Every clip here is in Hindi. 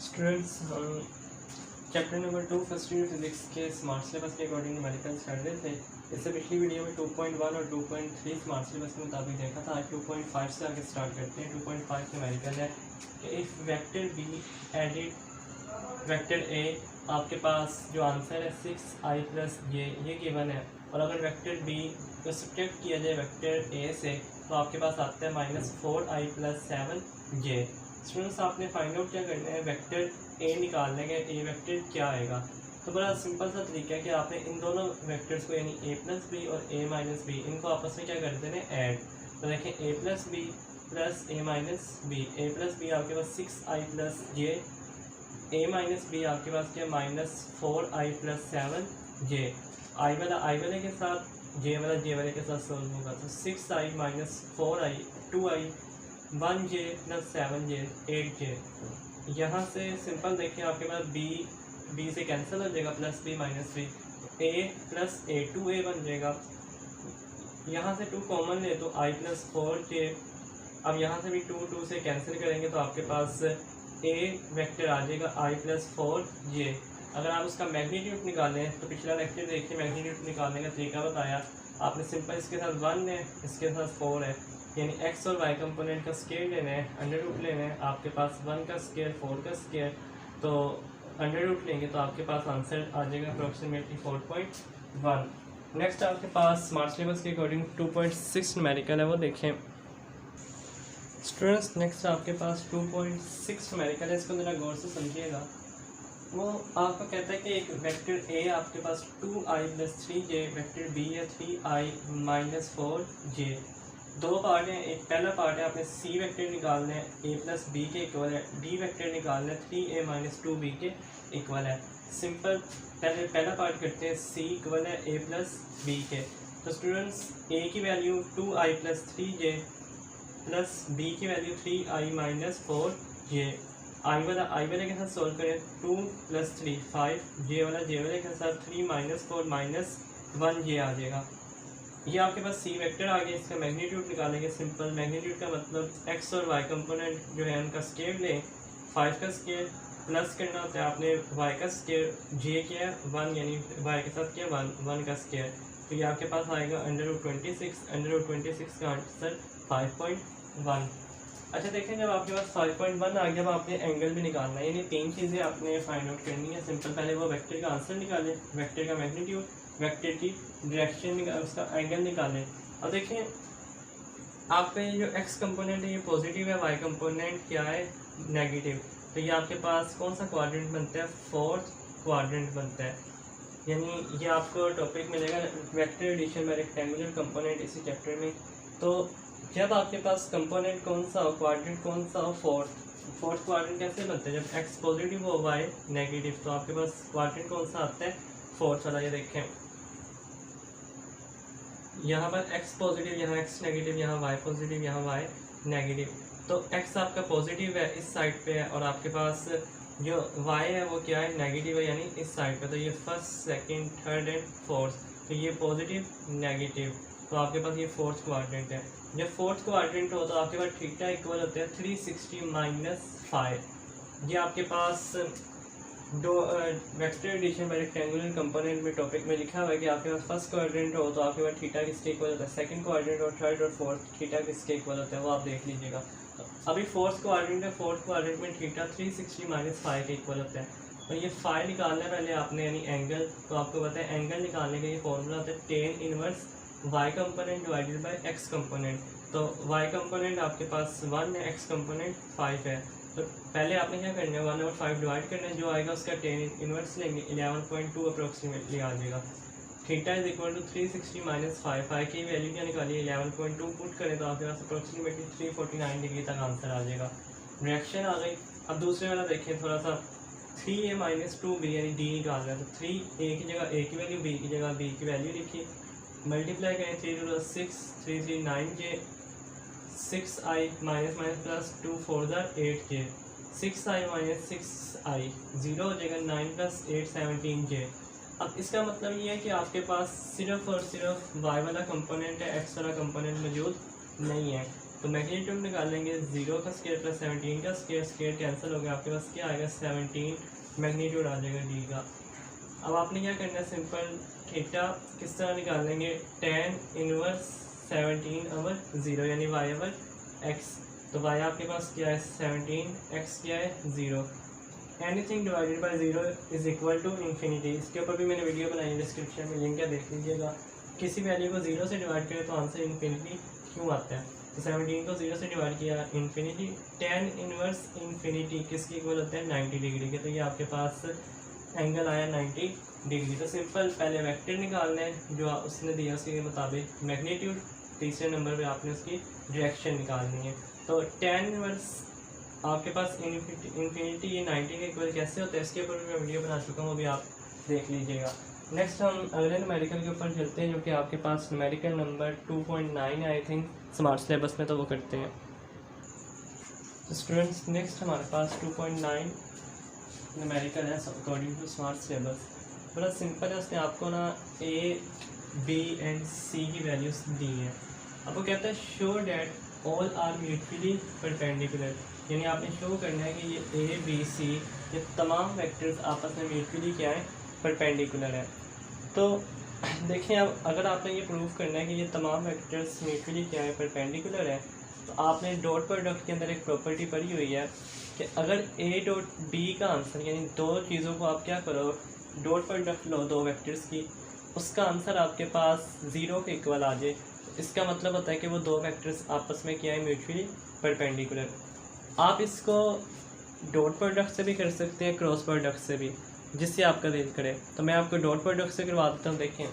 Students chapter number 2 first year physics के स्मार्ट सिलेबस के अकॉर्डिंग न्यूमेरिकल्स कर रहे थे। इससे पिछली वीडियो में 2.1 और 2.3 स्मार्ट सिलेबस के मुताबिक देखा था। आज 2.5 से आगे स्टार्ट करते हैं। 2.5 न्यूमेरिकल है कि if vector be added vector A, आपके पास जो आंसर है 6i प्लस ये गिवन है, और अगर वेक्टर बी को सब्ट्रैक्ट किया जाए वेक्टर ए से तो आपके पास आता है -4i प्लस 7j। स्टूडेंट्स आपने फाइंड आउट क्या करना है, वेक्टर ए निकालने का ए वेक्टर क्या आएगा। तो बड़ा सिंपल सा तरीका है कि आपने इन दोनों वेक्टर्स को यानी ए प्लस बी और ए माइनस बी इनको आपस में क्या कर देना है, ऐड। तो देखें ए प्लस बी प्लस ए माइनस बी, ए प्लस बी आपके पास 6i प्लस जे, ए माइनस बी आपके पास क्या -4i प्लस 7j। आई वाले के साथ जे वाले के साथ सोल्व होगा तो 6i minus 4i 2i 1j plus 7j 8j। यहाँ से सिंपल देखिए आपके पास बी से कैंसिल हो जाएगा, प्लस बी माइनस बी, ए प्लस ए 2a बन जाएगा। यहाँ से 2 कॉमन ले तो i प्लस 4j। अब यहाँ से भी 2 से कैंसिल करेंगे तो आपके पास ए वेक्टर आ जाएगा i प्लस 4j। अगर आप उसका मैग्नीट्यूड निकालें तो पिछला लेक्चर देखिए मैग्नीट्यूड निकालने का तरीका बताया आपने। सिंपल इसके साथ 1 है, इसके साथ 4 है, यानी x और y कंपोनेंट का स्केयर लेना है, अंडर रूट लेना है। आपके पास 1 का स्केयर 4 का स्केयर, तो अंडर रूट लेंगे तो आपके पास आंसर आ जाएगा अप्रोक्सीमेटली 4.1। नेक्स्ट आपके पास स्मार्ट सिलेबस के अकॉर्डिंग 2.6 न्यूमेरिकल है, वो देखें स्टूडेंट्स। नेक्स्ट आपके पास 2.6 न्यूमेरिकल है, इसको ज़रा गौर से समझिएगा। वो आपको कहता है कि एक वेक्टर ए आपके पास 2i plus 3j, vector B है 3i माइनस 4j। दो पार्ट हैं, एक पहला पार्ट है आपने सी वेक्टर निकालना है ए प्लस बी के इक्वल है, डी वेक्टर निकालना है 3a माइनस 2b के इक्वल है। सिंपल पहला पार्ट करते हैं, सी इक्वल है ए प्लस बी के। तो स्टूडेंट्स ए की value 2i plus 3j plus B की value 3i minus 4j। I वाले के साथ सोल्व करें, 2 प्लस 3 5, जे वाले के साथ 3 माइनस 4 माइनस 1j आ जाएगा। ये आपके पास सी वेक्टर आ गया। इसका मैग्नीट्यूड निकालेंगे। सिंपल मैग्नीट्यूड का मतलब एक्स और वाई कंपोनेंट जो है उनका स्केयर लें, 5 का स्केयर प्लस करना होता है आपने वाई का स्केयर, जे किया 1 यानी वाई के साथ किया 1 का स्केयर, तो ये आपके पास आएगा √26। √26 का आंसर 5.1। अच्छा देखें, जब आपके पास 5.1 आ गया, अब आपने एंगल भी निकालना है, यानी 3 चीज़ें आपने फाइंड आउट करनी है। सिंपल पहले वो वेक्टर का आंसर निकालें, वेक्टर का मैग्नीट्यूड, वेक्टर की डायरेक्शन निकाल, उसका एंगल निकालें। अब देखें आपका ये जो एक्स कंपोनेंट है ये पॉजिटिव है, वाई कंपोनेंट क्या है नेगेटिव, तो ये आपके पास कौन सा क्वाड्रेंट बनता है, 4th क्वाड्रेंट बनता है। यानी ये आपको टॉपिक मिलेगा vector addition by rectangular component इसी चैप्टर में। तो जब आपके पास कंपोनेंट कौन सा हो, क्वाड्रेंट कौन सा हो, फोर्थ क्वाड्रेंट कैसे बनते हैं, जब एक्स पॉजिटिव हो वाई नेगेटिव, तो आपके पास क्वाड्रेंट कौन सा आता है, फोर्थ वाला। ये देखें यहाँ पर x पॉजिटिव, यहाँ x नेगेटिव, यहाँ y पॉजिटिव, यहाँ y नेगेटिव। तो x आपका पॉजिटिव है इस साइड पे है, और आपके पास जो y है वो क्या है, नेगेटिव है, यानी इस साइड पे। तो ये first second third and fourth, तो ये पॉजिटिव नेगेटिव, तो आपके पास ये फोर्थ क्वाड्रेंट है। जब फोर्थ क्वाड्रेंट हो तो आपके पास थीटा इक्वल होता है 360 माइनस 5। ये आपके पास दो vector addition by rectangular component में टॉपिक में लिखा हुआ है कि आपके पास फर्स्ट क्वाड्रेंट हो तो आपके पास थीटा किसके इक्वल होता है, सेकंड क्वाड्रेंट और थर्ड और फोर्थ थीटा किसके इक्वल होता है, वो आप देख लीजिएगा। तो अभी फोर्थ क्वाड्रेंट है, फोर्थ क्वाड्रेंट में थीटा 360 माइनस 5 के इक्वल होता है। और ये 5 निकालना है पहले आपने, यानी एंगल। तो आपको पता है एंगल निकालने का ये फॉर्मूला होता है tan inverse y component divided by x component. तो y कंपोनेंट आपके पास 1 है, x कंपोनेंट 5 है। तो पहले आपने क्या करना है, 1 और 5 डिवाइड करना है, जो आएगा उसका tan इनवर्स लेंगे, 11.2 अप्रोक्सीमेटली आ जाएगा। Theta is equal to 360 minus 5 की वैल्यू क्या निकाली, 11.2 पुट करें तो आपके पास अप्रोक्सीमेटली 349 डिग्री तक आंसर आ जाएगा। रिएक्शन आ गई। अब दूसरे वाला देखिए थोड़ा सा, 3a माइनस 2b यानी डी निकाल रहा है, तो 3a की जगह a की वैल्यू, b की जगह b की वैल्यू लिखी, मल्टीप्लाई करें 3 × 6 3 3 9j, 6i minus minus plus 2 4 8j, 6i minus 6i 0 हो जाएगा, 9 प्लस 8 17j। अब इसका मतलब ये है कि आपके पास सिर्फ और सिर्फ y वाला कंपोनेंट है, x वाला कंपोनेंट मौजूद नहीं है। तो मैग्नीट्यूड निकालेंगे 0 का स्क्वायर प्लस 17 का स्क्वायर, स्क्वायर कैंसिल हो गया, आपके पास क्या आएगा 17 मैग्नीट्यूड आ जाएगा डी का। अब आपने क्या करना है, सिंपल थीटा किस तरह निकाल लेंगे, tan इनवर्स 17 ओवर 0 यानी y ओवर x। तो y आपके पास क्या है 17, x क्या है 0। Anything divided by 0 is equal to infinity. इसके ऊपर भी मैंने वीडियो बनाई है, डिस्क्रिप्शन में लिंक है, देख लीजिएगा। किसी वैल्यू को 0 से डिवाइड करें तो आंसर इन्फिनिटी क्यों आता है। तो 17 को 0 से डिवाइड किया इन्फिनिटी, tan इनवर्स इन्फिनिटी किसके इक्वल होता है 90 डिग्री के। तो ये आपके पास एंगल आया 90 डिग्री। तो सिंपल पहले वेक्टर निकालना है जो उसने दिया उसके मुताबिक मैग्नीट्यूड, तीसरे नंबर पे आपने उसकी डायरेक्शन निकालनी है। तो tan इनवर्स आपके पास इन्फिनिटी ये 90 के इक्वल कैसे होता है, इसके ऊपर भी मैं वीडियो बना चुका हूँ, वो भी आप देख लीजिएगा। नेक्स्ट हम अगले न्यूमेरिकल के ऊपर चलते हैं जो कि आपके पास numerical number 2.9 I think smart syllabus में, तो वो करते हैं। तो स्टूडेंट्स नेक्स्ट हमारे पास 2.9 न्यूमेरिकल है अकॉर्डिंग टू स्मार्ट सिलेबस। बड़ा सिंपल है, उसने आपको ना A, B एंड C की वैल्यूज दी हैं। आपको कहता है show that all are mutually perpendicular, यानी आपने शो करना है कि ये A, B, C ये तमाम वेक्टर्स आपस में म्यूचुअली क्या है परपेंडिकुलर है। तो देखिए अब अगर आपने ये प्रूव करना है कि ये तमाम वेक्टर्स म्यूचुअली क्या है परपेंडिकुलर है, तो आपने डॉट प्रोडक्ट के अंदर एक प्रॉपर्टी पढ़ी हुई है कि अगर A डॉट B का आंसर, यानी दो चीज़ों को आप क्या करो डॉट प्रोडक्ट लो दो वेक्टर्स की, उसका आंसर आपके पास 0 के इक्वल आ जाए, इसका मतलब होता है कि वो दो वेक्टर्स आपस में क्या है म्यूचुअली परपेंडिकुलर। आप इसको डॉट प्रोडक्ट से भी कर सकते हैं, क्रॉस प्रोडक्ट से भी, जिससे आपका दिल करे। तो मैं आपको डॉट प्रोडक्ट से करवा देता हूँ। देखें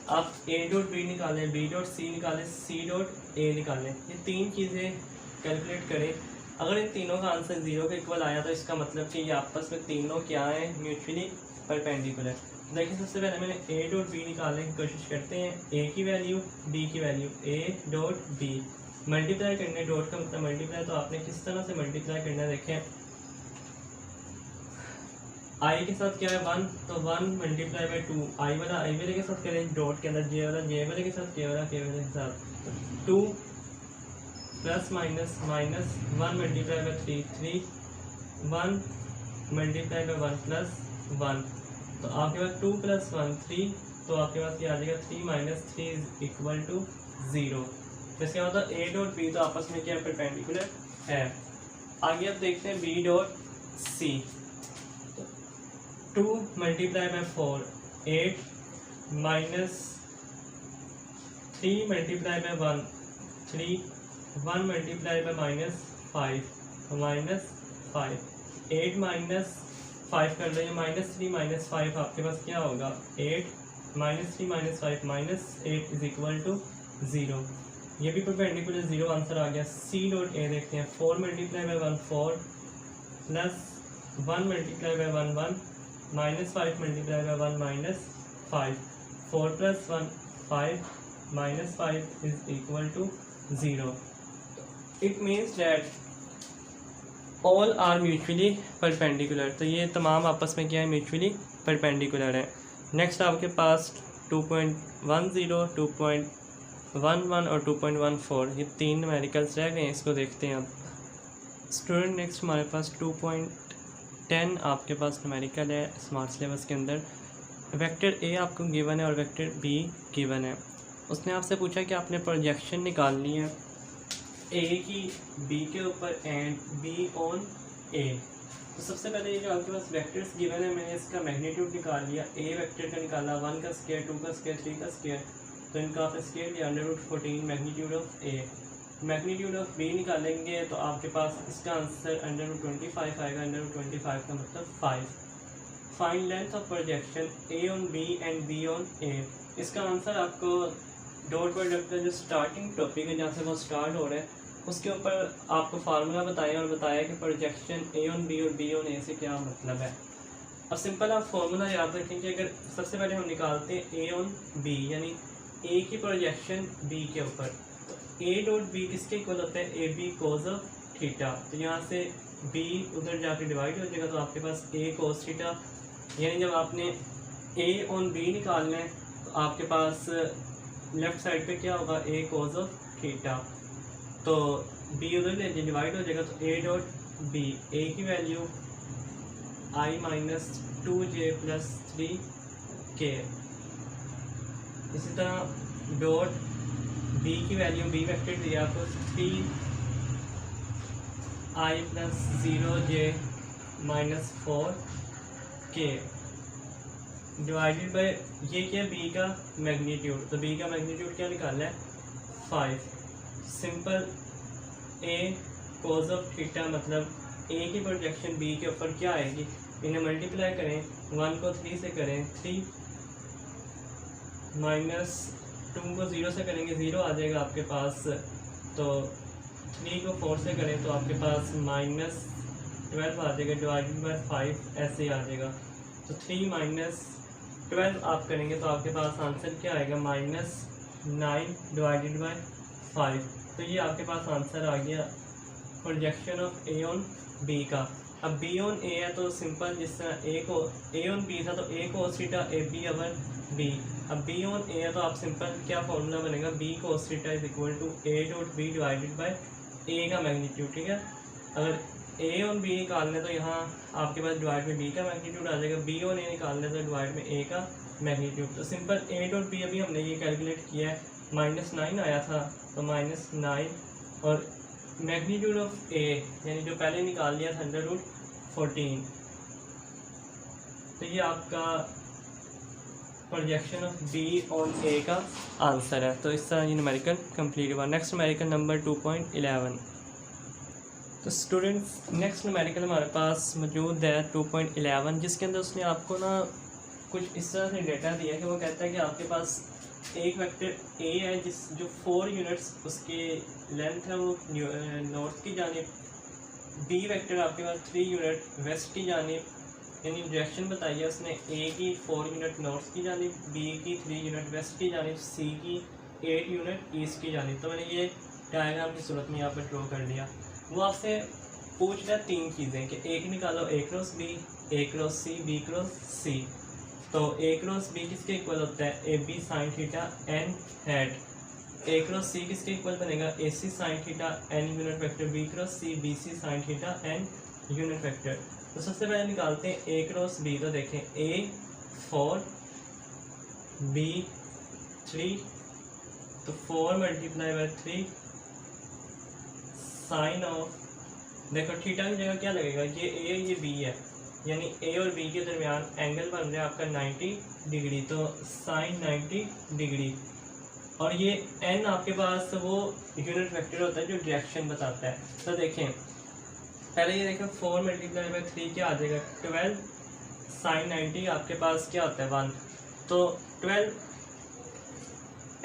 आप A डॉट B निकालें, B डॉट C निकालें, C डॉट A निकालें, ये तीन चीज़ें कैलकुलेट करें। अगर इन तीनों का आंसर 0 के इक्वल आया तो इसका मतलब कि ये आपस में तीनों क्या है म्यूचुअली परपेंडिकुलर। देखिए सबसे पहले मैंने A डॉट B निकालने की कोशिश करते हैं, A की वैल्यू B की value, A dot B multiply करने, डॉट का मतलब मल्टीप्लाई, तो आपने किस तरह से मल्टीप्लाई करना है देखें। I के साथ क्या है 1, तो 1 मल्टीप्लाई बाई 2, I वाला I वाले के साथ करें डॉट के अंदर, J वाला J वाले के साथ, K वाला K वाले के साथ, 2 plus minus minus 1 multiply by 3, 3 1 multiply by 1 plus 1, तो आपके पास 2 प्लस 1 3, तो आपके पास क्या आ जाएगा 3 माइनस 3 इज इक्वल टू 0। तो इसके मतलब A डॉट B तो आपस में क्या परपेंडिकुलर है। आगे आप देखते हैं B dot C, 2 multiply by 4 8 minus 3 multiply by 1 3 1 multiply by minus 5 minus 5 8 minus 5 कर लो, -3 माइनस 5 आपके पास क्या होगा 8 -3 minus 5 minus 8 is equal to 0। ये भी परपेंडिकुलर 0 आंसर आ गया। C डॉट A देखते हैं, 4 multiply by 1 4 plus 1 multiply by 1 1 minus 5 multiply by 1 minus 5 4 plus 1 5 minus 5 is equal to 0। It means that all are mutually perpendicular, तो ये तमाम आपस में क्या है म्यूचुअली परपेंडिकुलर है। नेक्स्ट आपके पास 2.10 2.11 और 2.14 ये तीन न्यूमेरिकल्स रह गए हैं, इसको देखते हैं अब। स्टूडेंट नेक्स्ट हमारे पास 2.10 आपके पास न्यूमेरिकल है स्मार्ट सिलेबस के अंदर। वेक्टर A आपको गिवन है और वेक्टर B गिवन है। उसने आपसे पूछा कि आपने प्रोजेक्शन निकालनी है A की B के ऊपर एंड B ऑन A। तो सबसे पहले ये जो आपके पास वेक्टर्स गिवन है, मैंने इसका मैग्नीट्यूड निकाल लिया। A वेक्टर का निकाला 1 का स्क्वायर 2 का स्क्वायर 3 का स्क्वायर, तो इनका आपने स्क्वायर लिया √14 magnitude of A। Magnitude of B निकालेंगे तो आपके पास इसका आंसर √25 आएगा, √25 का मतलब 5। Find length of projection A on B and B on A। इसका आंसर आपको डॉट प्रोडक्ट का जो स्टार्टिंग टॉपिक है जहाँ से वो स्टार्ट हो रहा है उसके ऊपर आपको फार्मूला बताया और बताया कि प्रोजेक्शन A ऑन B और B ऑन A से क्या मतलब है। अब सिंपल आप फार्मूला याद रखें कि अगर सबसे पहले हम निकालते हैं A ऑन B यानी A की प्रोजेक्शन B के ऊपर, तो A डॉट B किसके इक्वल होता है AB कोस ऑफ थीटा। तो यहाँ से B उधर जाके डिवाइड हो जाएगा तो आपके पास A कोस थीटा, यानी जब आपने A ऑन B निकालना है तो आपके पास लेफ्ट साइड पे क्या होगा A कोस ऑफ थीटा। तो बी उधर ले डिवाइड हो जाएगा, तो ए डॉट बी, ए की वैल्यू आई माइनस 2j प्लस 3k। इसी तरह डॉट बी की वैल्यू, बी वेक्टर दिया आपको 3i plus 0j minus 4k divided by, ये क्या बी का मैग्नीट्यूड, तो बी का मैग्नीट्यूड क्या निकालना है 5। Simple A cos of theta, मतलब ए की प्रोजेक्शन बी के ऊपर क्या आएगी, इन्हें मल्टीप्लाई करें, 1 को 3 से करें 3 माइनस 2 को 0 से करेंगे 0 आ जाएगा आपके पास, तो 3 को 4 से करें तो आपके पास माइनस 12 आ जाएगा, डिवाइडेड बाय 5 ऐसे ही आ जाएगा। तो 3 माइनस 12 आप करेंगे तो आपके पास आंसर क्या आएगा, माइनस 9 डिवाइडेड बाय 5। तो ये आपके पास आंसर आ गया projection of A on B का। अब बी ऑन ए है तो सिंपल, जिस तरह ए को ए ऑन बी था तो A cos theta A B over B. अब बी ऑन ए है तो आप सिंपल क्या फॉर्मूला बनेगा, B cos theta is equal to A dot B divided by A का मैग्नीट्यूड। ठीक है, अगर ए ऑन बी निकालने तो यहाँ आपके पास डिवाइड में बी का मैग्नीट्यूड आ जाएगा, बी ऑन ए निकालने तो डिवाइड में ए का मैग्नीट्यूड। तो सिंपल ए डॉट बी अभी हमने ये कैलकुलेट किया है, -9 आया था तो -9, और मैग्नीट्यूड ऑफ ए यानी जो पहले निकाल लिया था √14। तो ये आपका प्रोजेक्शन ऑफ बी ऑन ए का आंसर है। तो इस तरह ये न्यूमेरिकल कंप्लीट हुआ। Next numerical number 2.11। तो स्टूडेंट्स नेक्स्ट न्यूमेरिकल हमारे पास मौजूद है 2.11, जिसके अंदर उसने आपको ना कुछ इस तरह से डेटा दिया कि वो कहता है कि आपके पास एक वेक्टर ए है जो 4 यूनिट्स उसके लेंथ है वो नॉर्थ की जानिब, बी वेक्टर आपके पास 3 यूनिट वेस्ट की जानिब, यानी डायरेक्शन बताई है उसने, ए की 4 यूनिट नॉर्थ की जानिब, बी की 3 यूनिट वेस्ट की जानिब, सी की 8 यूनिट ईस्ट की जानिब। तो मैंने ये डायग्राम की सूरत में यहाँ पर ड्रॉ कर लिया। वो आपसे पूछ रहा है 3 चीज़ें कि एक निकालो A cross B, A cross C, B cross C. तो ए क्रॉस बी किसके इक्वल होता है, A B sine theta n hat. A cross C किसके इक्वल बनेगा, A C sine theta n unit vector, B cross C, B C sine theta n unit vector. तो सबसे पहले निकालते हैं ए क्रॉस बी। तो देखें ए 4 बी 3, तो 4 मल्टीप्लाई बाय 3 साइन ऑफ, देखो थीटा की जगह क्या लगेगा, ये ए ये बी है, यानी ए और बी के दरमियान एंगल बन रहा है आपका 90 डिग्री, तो साइन 90 डिग्री। और ये एन आपके पास वो यूनिट वेक्टर होता है जो डायरेक्शन बताता है। तो देखें पहले ये देखें 4 मल्टीप्लाई बाय 3 क्या आ जाएगा, 12 साइन 90 आपके पास क्या होता है 1, तो 12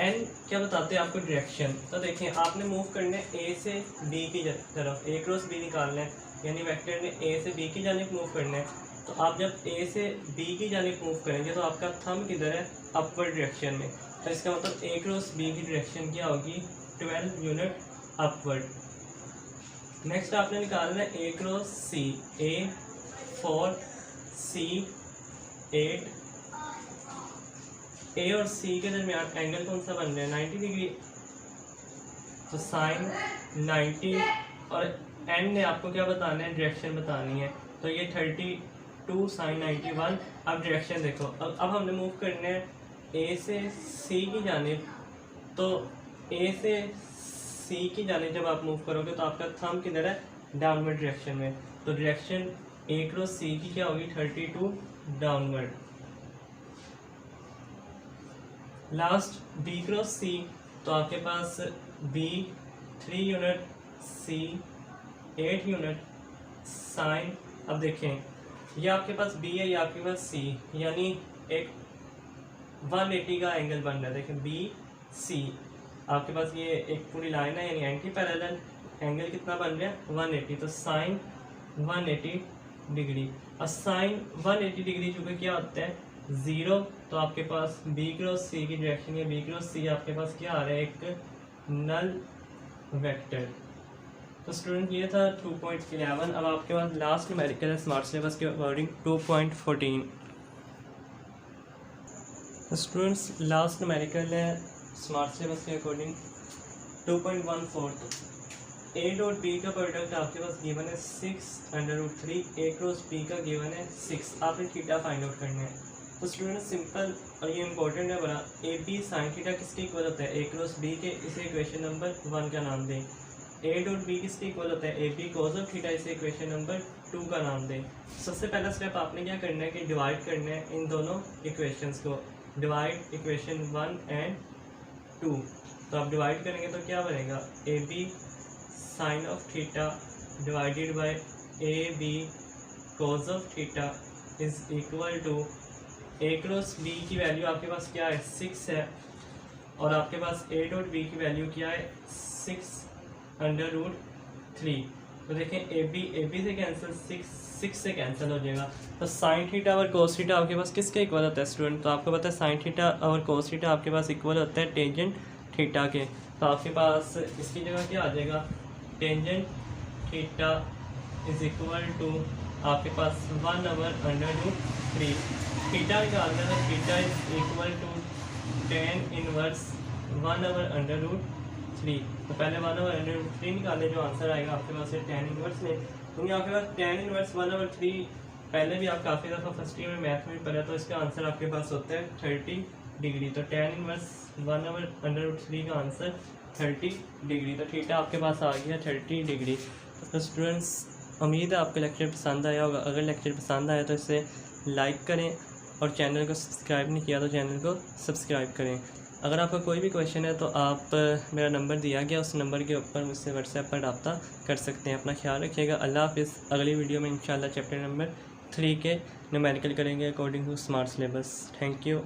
एन क्या बताते हैं आपको डायरेक्शन। तो देखें आपने मूव करना है ए से बी की तरफ, ए क्रॉस बी निकालना है, यानी वेक्टर ने ए से बी की जानिब मूव करना है। तो आप जब ए से बी की जानिब मूव करेंगे तो आपका थंब किधर है, अपवर्ड डायरेक्शन में। तो इसका मतलब ए क्रॉस बी की डायरेक्शन क्या होगी, 12 यूनिट अपवर्ड। नेक्स्ट आपने निकालना है ए क्रॉस सी, ए 4 सी 8, ए और सी के दरमियान एंगल कौन सा बन रहा है 90 डिग्री, तो साइन 90, और एन ने आपको क्या बताना है, डायरेक्शन बतानी है। तो ये 32 साइन 91। अब डायरेक्शन देखो, अब हमने मूव करना है ए से सी की जानिब, तो ए से सी की जानिब जब आप मूव करोगे तो आपका थंब किधर है, डाउनवर्ड डायरेक्शन में। तो डायरेक्शन ए क्रॉस सी की क्या होगी, 32 downward. Last B cross C, तो आपके पास बी 3 यूनिट, सी 8 यूनिट, साइन, अब देखें ये आपके पास बी है, ये आपके पास सी, यानी एक 180 का एंगल बन रहा है। देखें बी सी आपके पास ये एक पूरी लाइन है, यानी एंटी पैरेलल, एंगल कितना बन रहा है 180, तो साइन 180 डिग्री। और साइन 180 डिग्री चूँकि क्या होता है 0, तो आपके पास बी क्रॉस सी की डायरेक्शन है, बी क्रॉस सी आपके पास क्या आ रहा है, एक नल वेक्टर। तो स्टूडेंट ये था 2.11। अब आपके पास लास्ट न्यूमेरिकल है स्मार्ट सिलेबस के अकॉर्डिंग 2.14। तो स्टूडेंट्स लास्ट न्यूमेरिकल है स्मार्ट सिलेबस के अकॉर्डिंग 2.14। ए डॉट बी का प्रोडक्ट आपके पास गिवन है 6√3, ए क्रॉस बी का गिवन है 6। आपने थीटा फाइंड आउट करना है। तो स्टूडेंट सिंपल और ये इंपॉर्टेंट है बड़ा, ए बी साइन थीटा किसके इक्वल होता है, ए क्रॉस बी के, इसे इक्वेशन नंबर 1 का नाम दें। ए डॉट बी किसके इक्वल होता है, A B cos of theta, इसे इक्वेशन नंबर 2 का नाम दें। सबसे पहला स्टेप आपने क्या करना है कि डिवाइड करना है इन दोनों इक्वेशंस को, डिवाइड इक्वेशन 1 एंड 2। तो आप डिवाइड करेंगे तो क्या बनेगा, A B sine of theta divided by A B cos of theta is equal to A cross B की वैल्यू आपके पास क्या है 6 है, और आपके पास ए डॉट बी की वैल्यू क्या है 6√3। तो देखें ए बी से कैंसिल 6 से कैंसिल हो जाएगा। तो साइन थीटा और कोस थीटा आपके पास किसके इक्वल होता है स्टूडेंट, तो आपको पता है साइन थीटा और कोस थीटा आपके पास इक्वल होता है टेंजेंट थीटा के। तो आपके पास इसकी जगह क्या आ जाएगा, tangent theta is equal to आपके पास 1/√3। थीटा निकालना है, theta is equal to tan inverse 1/√3। तो पहले 1/√3 निकाले, जो आंसर आएगा आपके पास है tan इनवर्स में। क्योंकि आपके पास tan इनवर्स 1/3 पहले भी आप काफ़ी दफ़ा फर्स्ट ईयर में मैथ में पढ़ा, तो इसका आंसर आपके पास होता है 30 डिग्री। तो tan इनवर्स 1/√3 का आंसर 30 डिग्री। तो थीटा आपके पास आ गया 30 डिग्री। तो स्टूडेंट्स उम्मीद है आपको लेक्चर पसंद आया होगा। अगर लेक्चर पसंद आया तो इसे लाइक करें, और चैनल को सब्सक्राइब नहीं किया तो चैनल को सब्सक्राइब करें। अगर आपका कोई भी क्वेश्चन है तो आप मेरा नंबर दिया गया, उस नंबर के ऊपर मुझसे व्हाट्सएप पर रब्ता कर सकते हैं। अपना ख्याल रखिएगा। अल्लाह हाफिज़। अगली वीडियो में इंशाल्लाह चैप्टर नंबर 3 के न्यूमेरिकल करेंगे according to smart syllabus. Thank you.